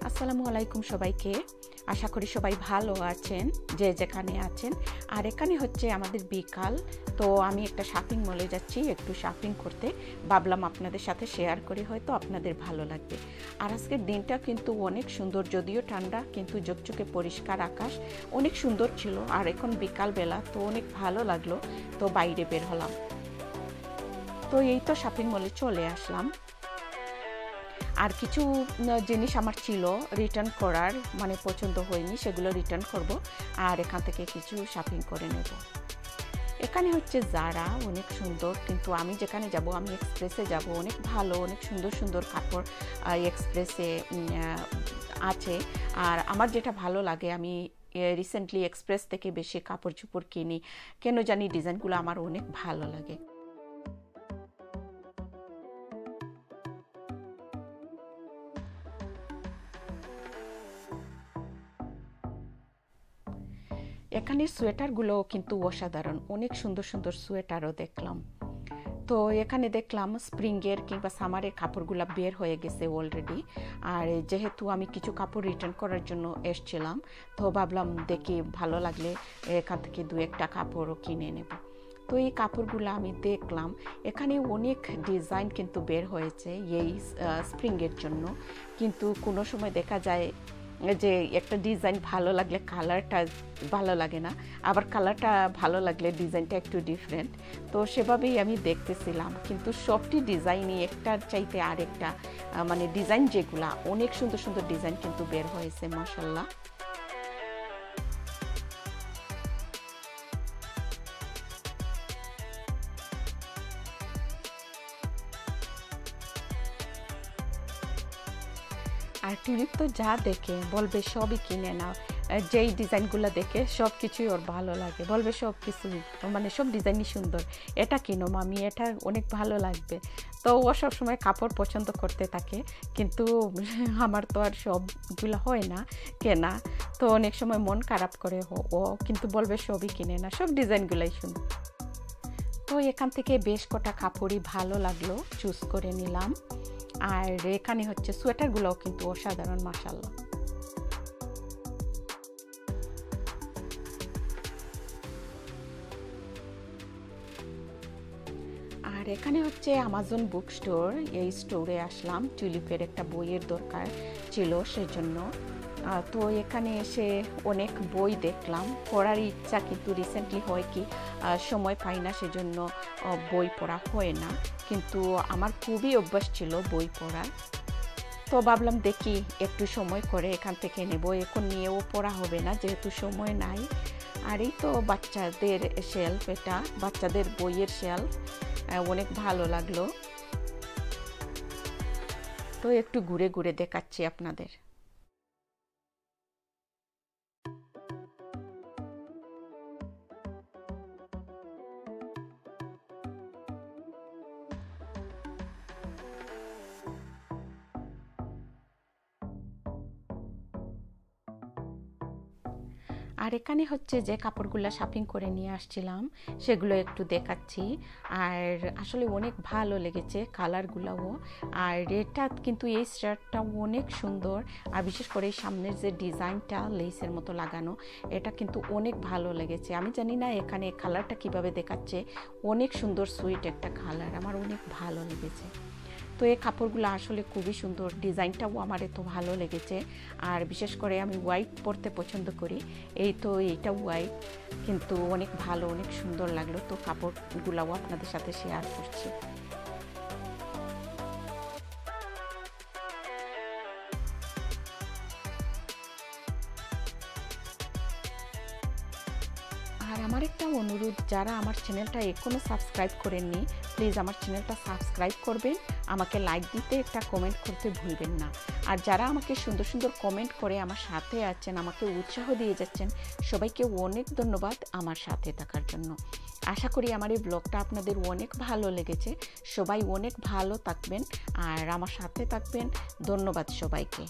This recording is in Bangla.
আসসালামু আলাইকুম সবাইকে। আশা করি সবাই ভালো আছেন যে যেখানে আছেন। আর এখানে হচ্ছে আমাদের বিকাল, তো আমি একটা শপিং মলে যাচ্ছি একটু শপিং করতে। ভাবলাম আপনাদের সাথে শেয়ার করি, হয়তো আপনাদের ভালো লাগবে। আর আজকের দিনটা কিন্তু অনেক সুন্দর, যদিও ঠান্ডা কিন্তু ঝকঝকে পরিষ্কার আকাশ, অনেক সুন্দর ছিল। আর এখন বিকালবেলা, তো অনেক ভালো লাগলো, তো বাইরে বের হলাম। তো এই তো শপিং মলে চলে আসলাম। আর কিছু জিনিস আমার ছিল রিটার্ন করার, মানে পছন্দ হয়নি, সেগুলো রিটার্ন করব আর এখান থেকে কিছু শপিং করে নেব। এখানে হচ্ছে যারা অনেক সুন্দর, কিন্তু আমি যেখানে যাব, আমি এক্সপ্রেসে যাব। অনেক ভালো, অনেক সুন্দর সুন্দর কাপড় এক্সপ্রেসে আছে। আর আমার যেটা ভালো লাগে, আমি রিসেন্টলি এক্সপ্রেস থেকে বেশি কাপড় চোপড় কিনি, কেন জানি ডিজাইনগুলো আমার অনেক ভালো লাগে। এখানের সোয়েটারগুলো কিন্তু অসাধারণ, অনেক সুন্দর সুন্দর সোয়েটারও দেখলাম। তো এখানে দেখলাম স্প্রিংয়ের কিংবা সামারের কাপড়গুলো বের হয়ে গেছে অলরেডি। আর যেহেতু আমি কিছু কাপড় রিটার্ন করার জন্য এসছিলাম, তো ভাবলাম দেখি ভালো লাগলে এখান থেকে দু একটা কাপড়ও কিনে নেব। তো এই কাপড়গুলো আমি দেখলাম, এখানে অনেক ডিজাইন কিন্তু বের হয়েছে এই স্প্রিংয়ের জন্য। কিন্তু কোনো সময় দেখা যায় যে একটা ডিজাইন ভালো লাগলে কালারটা ভালো লাগে না, আবার কালারটা ভালো লাগলে ডিজাইনটা একটু ডিফারেন্ট। তো সেভাবেই আমি দেখতেছিলাম, কিন্তু সবটি ডিজাইনই একটার চাইতে আরেকটা, মানে ডিজাইন যেগুলা অনেক সুন্দর সুন্দর ডিজাইন কিন্তু বের হয়েছে, মাশাআল্লাহ। আর টিউলিপ তো যা দেখে বলবে সবই কিনে নাও, যেই ডিজাইনগুলো দেখে সব কিছুই ওর ভালো লাগে, বলবে সব কিছু, মানে সব ডিজাইনই সুন্দর, এটা কিনো মামি, এটা অনেক ভালো লাগবে। তো ও সবসময় কাপড় পছন্দ করতে থাকে, কিন্তু আমার তো আর সবগুলো হয় না কেনা, তো অনেক সময় মন খারাপ করে ও, কিন্তু বলবে সবই কিনে না, সব ডিজাইনগুলোই সুন্দর। তো এখান থেকে বেশ কটা কাপড়ই ভালো লাগলো, চুজ করে নিলাম। আর এখানে হচ্ছে সোয়েটারগুলোও কিন্তু অসাধারণ, মাশাআল্লাহ। আর এখানে হচ্ছে আমাজন বুক স্টোর, এই স্টোরে আসলাম, টিউলিপের একটা বইয়ের দরকার ছিল সেজন্য। তো এখানে এসে অনেক বই দেখলাম, পড়ার ইচ্ছা, কিন্তু রিসেন্টলি হয় কি সময় পাই না, সেজন্য বই পড়া হয় না। কিন্তু আমার খুবই অভ্যাস ছিল বই পড়ার, তো ভাবলাম দেখি একটু সময় করে এখান থেকে নেব। এখন নিয়েও পড়া হবে না যেহেতু সময় নাই। আর এই তো বাচ্চাদের শেলফ, এটা বাচ্চাদের বইয়ের শেলফ, অনেক ভালো লাগলো। তো একটু ঘুরে ঘুরে দেখাচ্ছি আপনাদের। আর এখানে হচ্ছে যে কাপড়গুলো শপিং করে নিয়ে আসছিলাম, সেগুলো একটু দেখাচ্ছি। আর আসলে অনেক ভালো লেগেছে কালারগুলোও। আর এটা কিন্তু এই শার্টটা অনেক সুন্দর, আর বিশেষ করে এই সামনের যে ডিজাইনটা লেসের মতো লাগানো, এটা কিন্তু অনেক ভালো লেগেছে। আমি জানি না এখানে কালারটা কিভাবে দেখাচ্ছে, অনেক সুন্দর সুইট একটা কালার, আমার অনেক ভালো লেগেছে। তো এই কাপড়গুলো আসলে খুবই সুন্দর, ডিজাইনটাও আমার এত ভালো লেগেছে। আর বিশেষ করে আমি হোয়াইট পরতে পছন্দ করি, এই তো এইটা হোয়াইট, কিন্তু অনেক ভালো, অনেক সুন্দর লাগলো। তো কাপড়গুলোও আপনাদের সাথে শেয়ার করছি। আর আমার একটা অনুরোধ, যারা আমার চ্যানেলটা এখনও সাবস্ক্রাইব করেননি, প্লিজ আমার চ্যানেলটা সাবস্ক্রাইব করবেন, আমাকে লাইক দিতে, একটা কমেন্ট করতে ভুলবেন না। আর যারা আমাকে সুন্দর সুন্দর কমেন্ট করে আমার সাথে আছেন, আমাকে উৎসাহ দিয়ে যাচ্ছেন, সবাইকে অনেক ধন্যবাদ আমার সাথে থাকার জন্য। আশা করি আমার এই ব্লগটা আপনাদের অনেক ভালো লেগেছে। সবাই অনেক ভালো থাকবেন আর আমার সাথে থাকবেন। ধন্যবাদ সবাইকে।